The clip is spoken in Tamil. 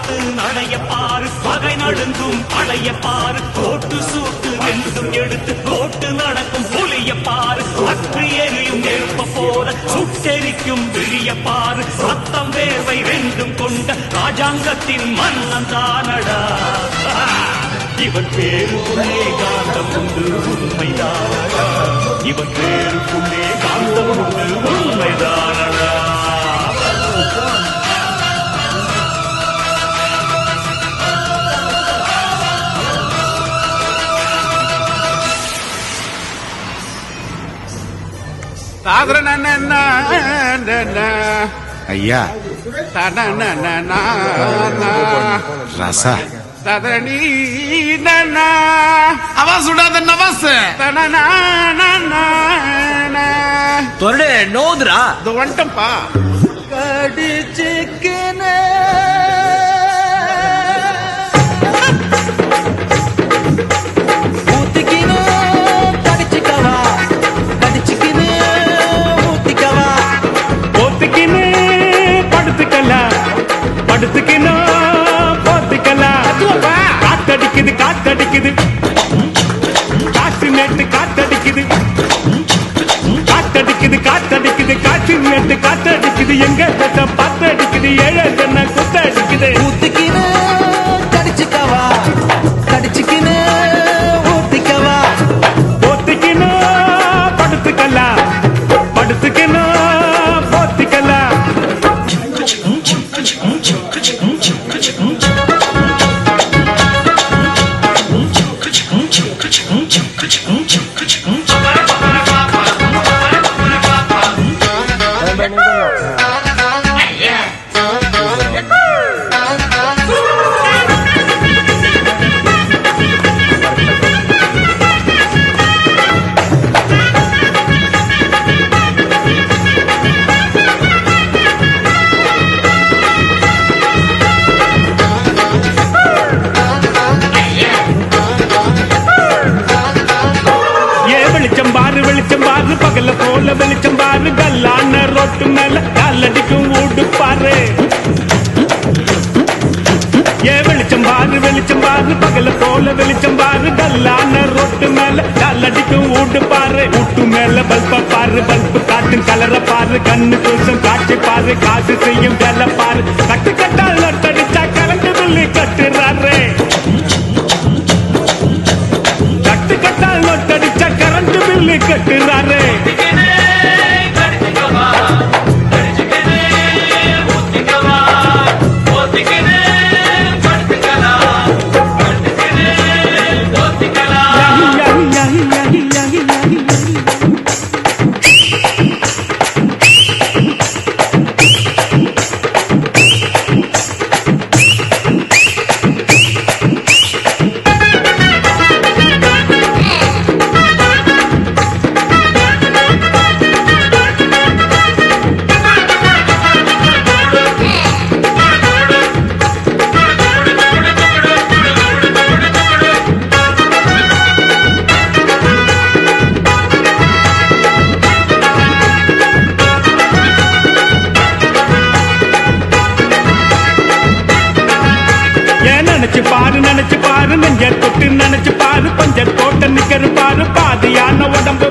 போட்டு நடைய பாரு பகை நடுங்கும் பழைய பாரு கோட்டு சூட்டு ரெண்டும் எடுத்து கோட்டு நடக்கும் புலிய பாரு அற்று எரியும் நெருப்ப போல சுட்டெரிக்கும் விழிய பாரு ரத்தம் வேர்வை ரெண்டும் கொண்ட ராஜாங்கத்தின் மன்னன் தானடா இவன் பேருக்குள்ளே காந்தம் உண்டு உண்மைதானடா இவன் பேருக்குள்ளே காந்தம் உண்டு உண்மைதானடா ஐயா ரசா அவா சுடாத நவாஸ் தொரடே நோதுரா இது வந்துட்டம்பா கடிச்சுக்கினே காத்தடிக்குது காத்தடிக்குது காற்று நேட்டு காத்தடிக்குது காத்தடிக்குது காத்தடிக்குது காற்று நேட்டு காத்தடிக்குது எங்க பாத்தடிக்குது ஏழை என்ன குத்தடிக்குது ஊத்திக்கினு கடிச்சுக்கவா கடிச்சுக்கினு ஊத்திக்கவா போத்திக்கினு படுத்துக்கலாம் படுத்துக்கினு போத்திக்கலாம் வெளிச்சம் பாரு பகல போல வெளிச்சம் பாரு கல்லான ரோட்டு மேல காலடிக்கும் ஊடு பாரு வெளிச்சம் பாரு பகல போல வெளிச்சம் பாரு கல்லான ரோட்டு மேல காலடிக்கும் ஊடு பாரு ஊட்டு மேல பல்ப பாரு பல்பு காட்டும் கலர பாரு கண்ணு தூசம் காட்சி பாரு காசு செய்யும் வேலை பாரு கட்டு கட்டால் நொட்டடிச்சா கரண்ட் பில்லு கட்டுறாரு கட்டு கட்டால் நொட்டடிச்சா கரண்ட் பில்லு கட்டுறாரு நினைச்சு பாரு நெஞ்ச தொட்டு நினைச்சு பாரு பஞ்ச தோட்ட நிக்கிற பாரு பாதியான உடம்பு